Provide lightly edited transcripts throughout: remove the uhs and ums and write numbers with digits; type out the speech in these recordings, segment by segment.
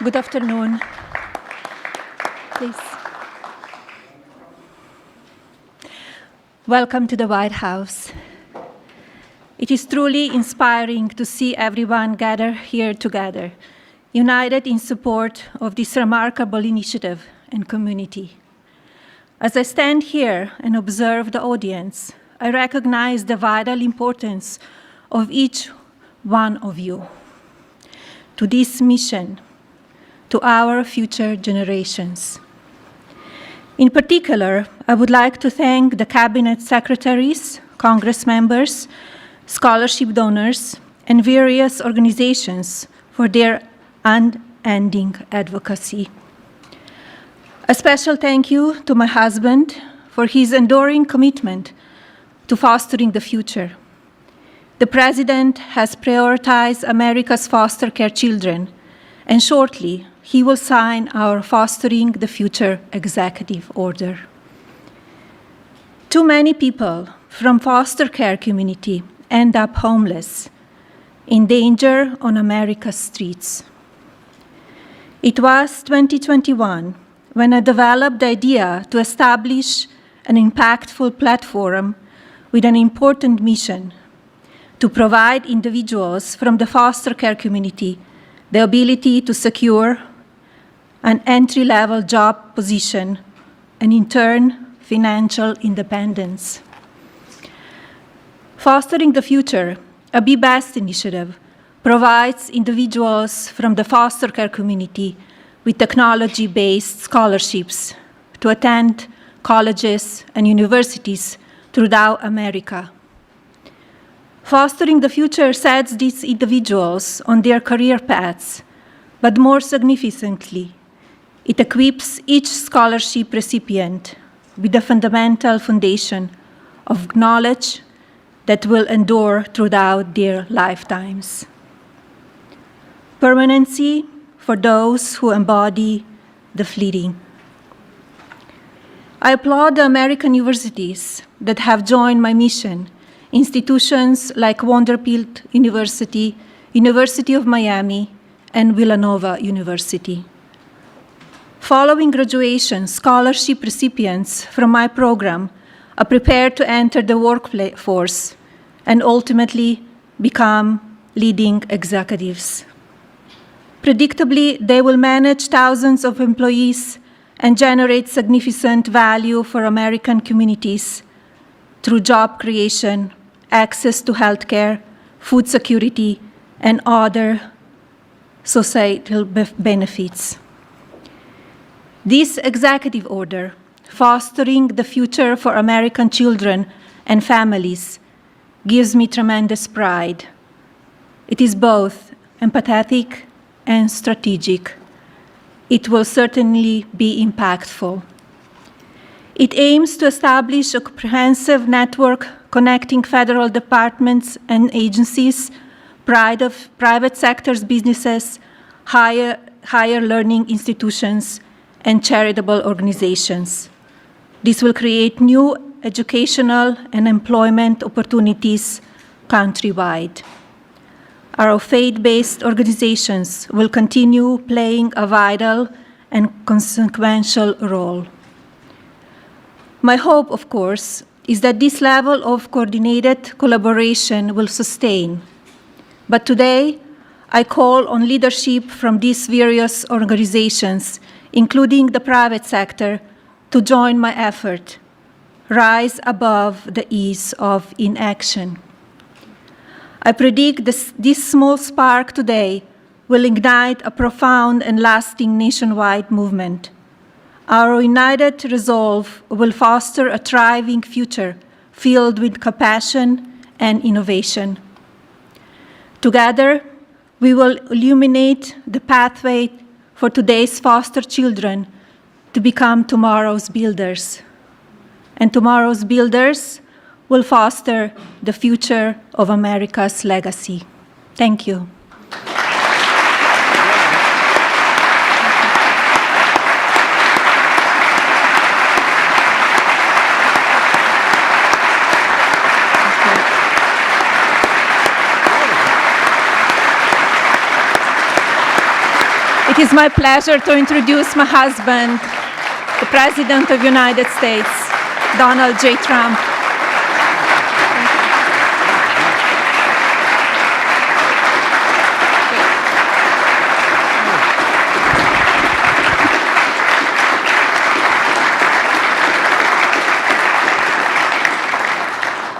Good afternoon. Please. Welcome to the White House. It is truly inspiring to see everyone gather here together, united in support of this remarkable initiative and community. As I stand here and observe the audience, I recognize the vital importance of each one of you to this mission, to our future generations. In particular, I would like to thank the cabinet secretaries, Congress members, scholarship donors, and various organizations for their unending advocacy. A special thank you to my husband for his enduring commitment to fostering the future. The President has prioritized America's foster care children, and shortly he will sign our Fostering the Future Executive Order. Too many people from foster care community end up homeless, in danger on America's streets. It was 2021 when I developed the idea to establish an impactful platform with an important mission to provide individuals from the foster care community the ability to secure an entry-level job position, and in turn, financial independence. Fostering the Future, a Be Best initiative, provides individuals from the foster care community with technology-based scholarships to attend colleges and universities throughout America. Fostering the Future sets these individuals on their career paths, but more significantly, it equips each scholarship recipient with a fundamental foundation of knowledge that will endure throughout their lifetimes. Permanency for those who embody the fleeting. I applaud the American universities that have joined my mission, institutions like Vanderbilt University, University of Miami, and Villanova University. Following graduation, scholarship recipients from my program are prepared to enter the workforce and ultimately become leading executives. Predictably, they will manage thousands of employees and generate significant value for American communities through job creation, access to healthcare, food security, and other societal benefits. This executive order, Fostering the Future for American Children and Families, gives me tremendous pride. It is both empathetic and strategic. It will certainly be impactful. It aims to establish a comprehensive network connecting federal departments and agencies, private sector's businesses, higher learning institutions, and charitable organizations. This will create new educational and employment opportunities countrywide. Our faith-based organizations will continue playing a vital and consequential role. My hope, of course, is that this level of coordinated collaboration will sustain. But today, I call on leadership from these various organizations, including the private sector, to join my effort, rise above the ease of inaction. I predict this small spark today will ignite a profound and lasting nationwide movement. Our united resolve will foster a thriving future filled with compassion and innovation. Together, we will illuminate the pathway for today's foster children to become tomorrow's builders. And tomorrow's builders will foster the future of America's legacy. Thank you. It is my pleasure to introduce my husband, the President of the United States, Donald J. Trump.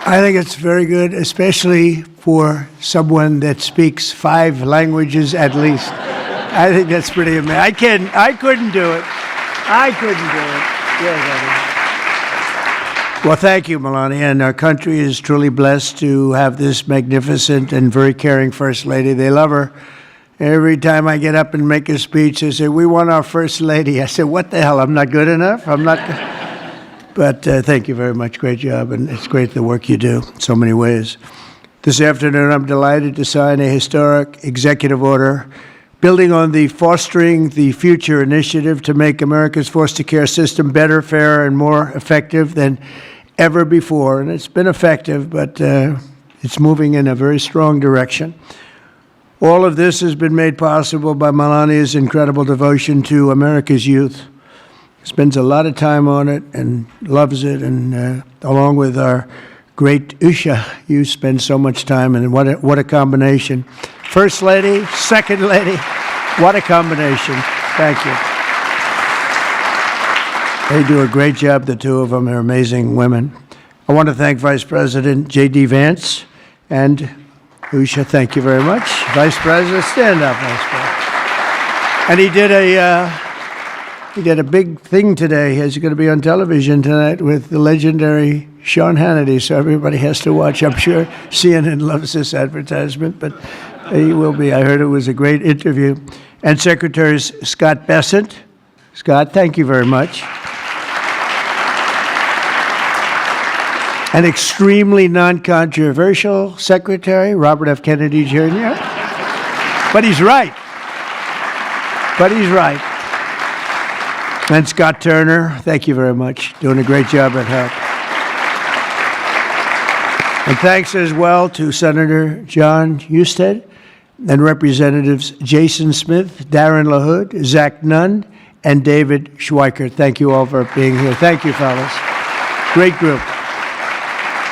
I think it's very good, especially for someone that speaks 5 languages at least. I think that's pretty amazing. I couldn't do it. I couldn't do it. Yes, well, thank you, Melania. And our country is truly blessed to have this magnificent and very caring First Lady. They love her. Every time I get up and make a speech, they say, "We want our First Lady." I say, "What the hell? I'm not good enough? I'm not good." But thank you very much. Great job. And it's great the work you do in so many ways. This afternoon, I'm delighted to sign a historic executive order building on the Fostering the Future initiative to make America's foster care system better, fairer, and more effective than ever before. And it's been effective, but it's moving in a very strong direction. All of this has been made possible by Melania's incredible devotion to America's youth. Spends a lot of time on it and loves it, and along with our great Usha, you spend so much time, and what a combination. First Lady, Second Lady, what a combination. Thank you. They do a great job, the two of them. They're amazing women. I want to thank Vice President J.D. Vance and Usha. Thank you very much. Vice President, stand up, Vice President. And he did a big thing today. He's going to be on television tonight with the legendary Sean Hannity, so everybody has to watch. I'm sure CNN loves this advertisement, but he will be. I heard it was a great interview. And Secretaries Scott Bessent. Scott, thank you very much. An extremely non-controversial Secretary, Robert F. Kennedy Jr. But he's right. But he's right. And Scott Turner, thank you very much. Doing a great job at HELP. And thanks as well to Senator John Husted and Representatives Jason Smith, Darren LaHood, Zach Nunn, and David Schweiker. Thank you all for being here. Thank you, fellas. Great group.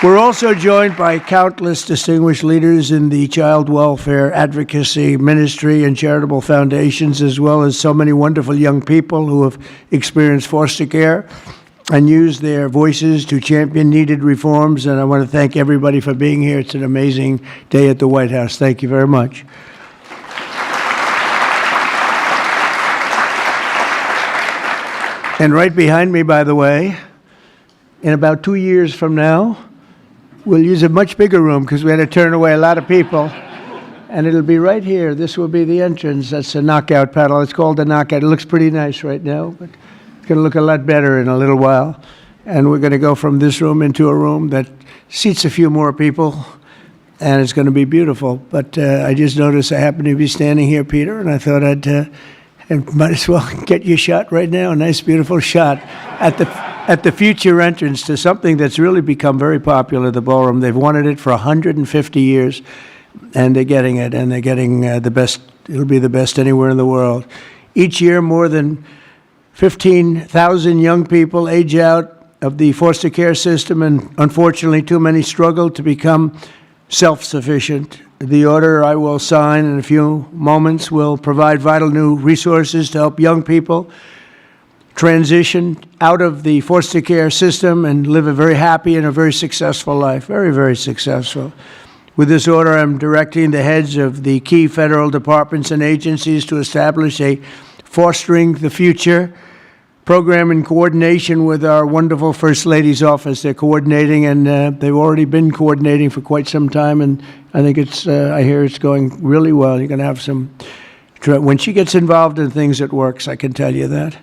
We're also joined by countless distinguished leaders in the child welfare advocacy ministry and charitable foundations, as well as so many wonderful young people who have experienced foster care and used their voices to champion needed reforms. And I want to thank everybody for being here. It's an amazing day at the White House. Thank you very much. And right behind me, by the way, in about 2 years from now, we'll use a much bigger room because we had to turn away a lot of people. And it'll be right here. This will be the entrance. That's a knockout paddle. It's called a knockout. It looks pretty nice right now, but it's going to look a lot better in a little while. And we're going to go from this room into a room that seats a few more people, and it's going to be beautiful. But I just noticed I happen to be standing here, Peter, and I thought I'd might as well get you a shot right now, a nice, beautiful shot at the future entrance to something that's really become very popular, the ballroom. They've wanted it for 150 years, and they're getting it, and they're getting the best. It'll be the best anywhere in the world. Each year, more than 15,000 young people age out of the foster care system, and unfortunately, too many struggle to become self-sufficient. The order I will sign in a few moments will provide vital new resources to help young people transition out of the foster care system and live a very happy and a very successful life, very, very successful. With this order, I'm directing the heads of the key federal departments and agencies to establish a Fostering the Future program in coordination with our wonderful First Lady's office. They're coordinating, and they've already been coordinating for quite some time, and I think I hear it's going really well. You're going to have some, when she gets involved in things, it works, I can tell you that.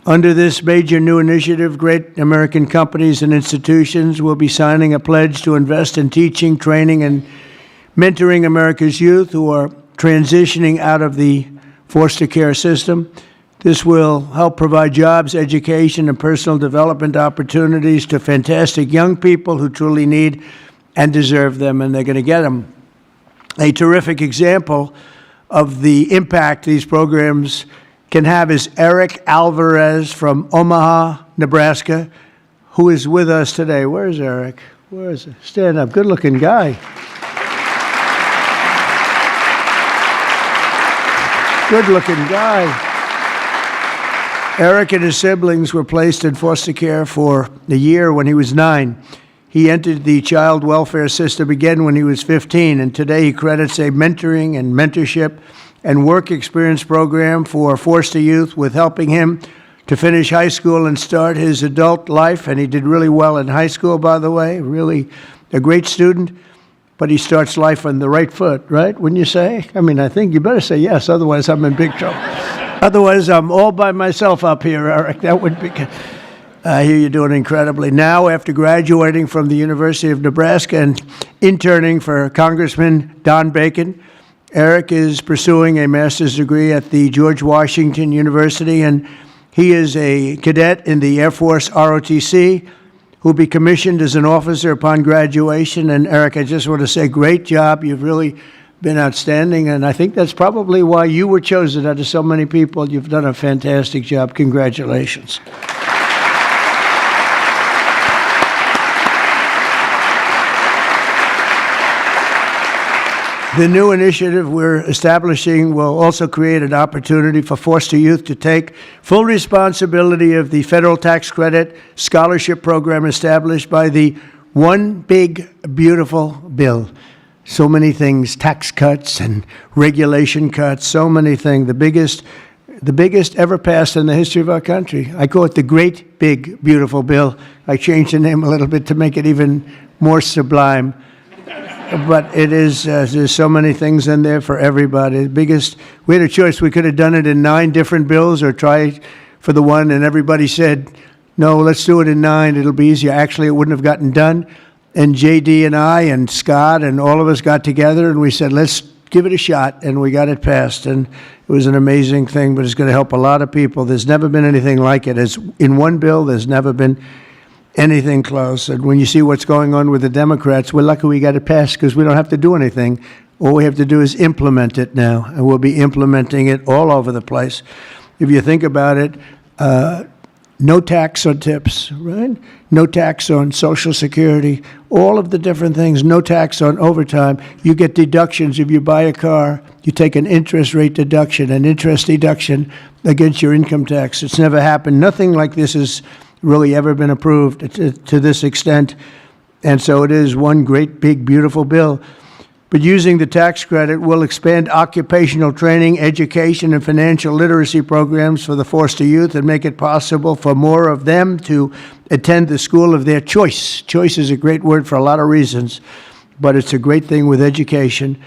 Under this major new initiative, great American companies and institutions will be signing a pledge to invest in teaching, training, and mentoring America's youth who are transitioning out of the foster care system. This will help provide jobs, education, and personal development opportunities to fantastic young people who truly need and deserve them, and they're going to get them. A terrific example of the impact these programs can have is Eric Alvarez from Omaha, Nebraska, who is with us today. Where's Eric? Where is he? Stand up. Good-looking guy. Good-looking guy. Eric and his siblings were placed in foster care for a year when he was 9. He entered the child welfare system again when he was 15, and today he credits a mentoring and mentorship and work experience program for foster youth with helping him to finish high school and start his adult life. And he did really well in high school, by the way, really a great student. But he starts life on the right foot, right? Wouldn't you say? I mean, I think you better say yes, otherwise I'm in big trouble. Otherwise, I'm all by myself up here, Eric. That would be... I hear you're doing incredibly. Now, after graduating from the University of Nebraska and interning for Congressman Don Bacon, Eric is pursuing a master's degree at the George Washington University, and he is a cadet in the Air Force ROTC, who will be commissioned as an officer upon graduation. And Eric, I just want to say, great job. You've really been outstanding, and I think that's probably why you were chosen out of so many people. You've done a fantastic job. Congratulations. The new initiative we're establishing will also create an opportunity for foster youth to take full responsibility of the federal tax credit scholarship program established by the One Big Beautiful Bill. So many things, tax cuts and regulation cuts, so many things. The biggest ever passed in the history of our country. I call it the Great Big Beautiful Bill. I changed the name a little bit to make it even more sublime. But it is, there's so many things in there for everybody. We had a choice. We could have done it in 9 different bills or try for the one, and everybody said, no, let's do it in 9. It'll be easier. Actually, it wouldn't have gotten done. And J.D. and I and Scott and all of us got together and we said, let's give it a shot, and we got it passed. And it was an amazing thing, but it's going to help a lot of people. There's never been anything like it. As in one bill, there's never been anything close. And when you see what's going on with the Democrats, we're lucky we got it passed because we don't have to do anything. All we have to do is implement it now, and we'll be implementing it all over the place. If you think about it, no tax on tips, right? No tax on Social Security, all of the different things, no tax on overtime. You get deductions if you buy a car. You take an interest rate deduction, an interest deduction against your income tax. It's never happened. Nothing like this has really ever been approved to this extent. And so it is one great, big, beautiful bill. But using the tax credit will expand occupational training, education, and financial literacy programs for the foster youth and make it possible for more of them to attend the school of their choice. Choice is a great word for a lot of reasons, but it's a great thing with education.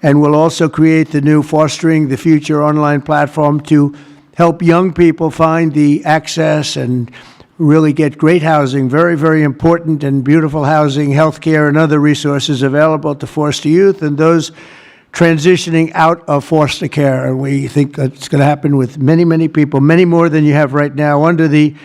And we'll also create the new Fostering the Future online platform to help young people find the access and really get great housing, very, very important and beautiful housing, health care, and other resources available to foster youth and those transitioning out of foster care. And we think it's going to happen with many, many people, many more than you have right now. Under the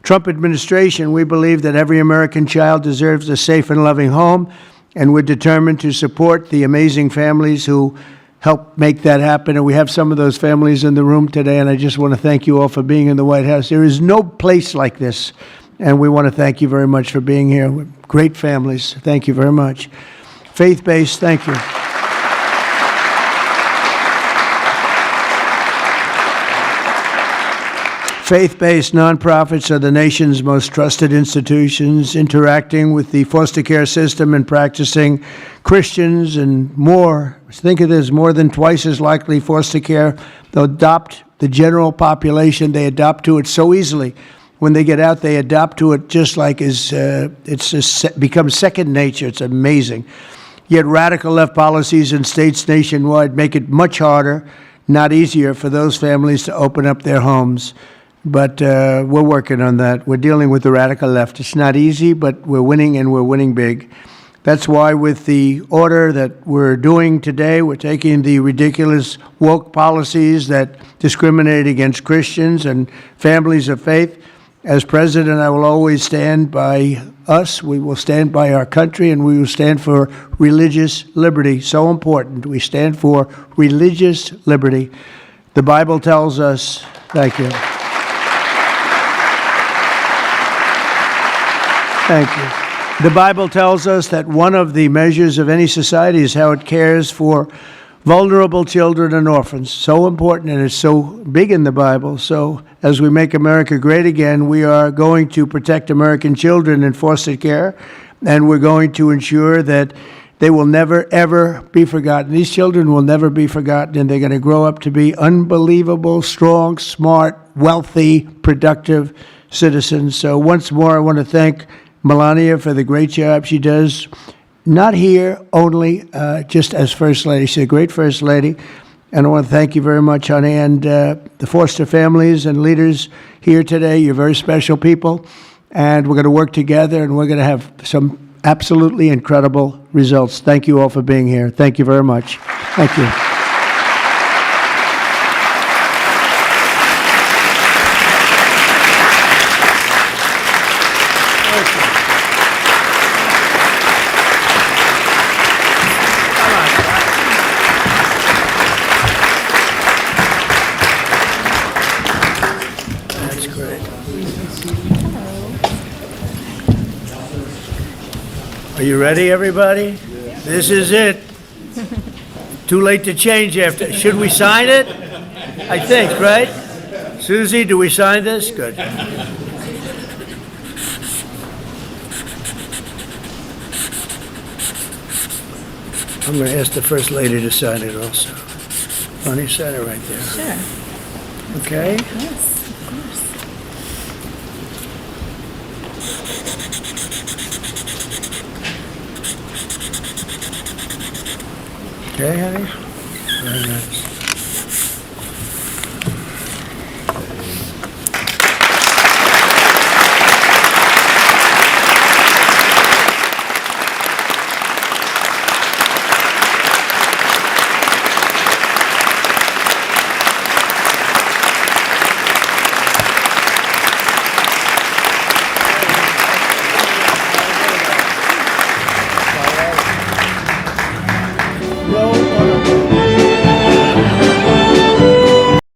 Trump administration, we believe that every American child deserves a safe and loving home, and we're determined to support the amazing families who help make that happen. And we have some of those families in the room today, and I just want to thank you all for being in the White House. There is no place like this, and we want to thank you very much for being here. We're great families. Thank you very much. Faith-based, thank you. Faith-based nonprofits are the nation's most trusted institutions, interacting with the foster care system and practicing Christians and more. Think of this, more than twice as likely foster care. They'll adopt the general population. They adopt to it so easily. When they get out, they adopt to it just like it's just becomes second nature. It's amazing. Yet radical left policies in states nationwide make it much harder, not easier, for those families to open up their homes. But we're working on that. We're dealing with the radical left. It's not easy, but we're winning, and we're winning big. That's why with the order that we're doing today, we're taking the ridiculous woke policies that discriminate against Christians and families of faith, As president, I will always stand by us. We will stand by our country, and we will stand for religious liberty. So important. We stand for religious liberty. The Bible tells us, thank you. Thank you. The Bible tells us that one of the measures of any society is how it cares for vulnerable children and orphans. So important, and it's so big in the Bible. So as we make America great again, we are going to protect American children in foster care, and we're going to ensure that they will never, ever be forgotten. These children will never be forgotten, and they're going to grow up to be unbelievable, strong, smart, wealthy, productive citizens. So once more, I want to thank Melania for the great job she does, not here only just as First Lady. She's a great First Lady. And I want to thank you very much, honey, and the foster families and leaders here today. You're very special people, and we're going to work together, and we're going to have some absolutely incredible results. Thank you all for being here. Thank you very much. Thank you. That's great. Are you ready, everybody? This is it. Too late to change after. Should we sign it? I think, right? Susie, do we sign this? Good. I'm going to ask the First Lady to sign it also. Why don't you sign it right there? Sure. Okay? Yes, of course. Okay, honey? Very nice.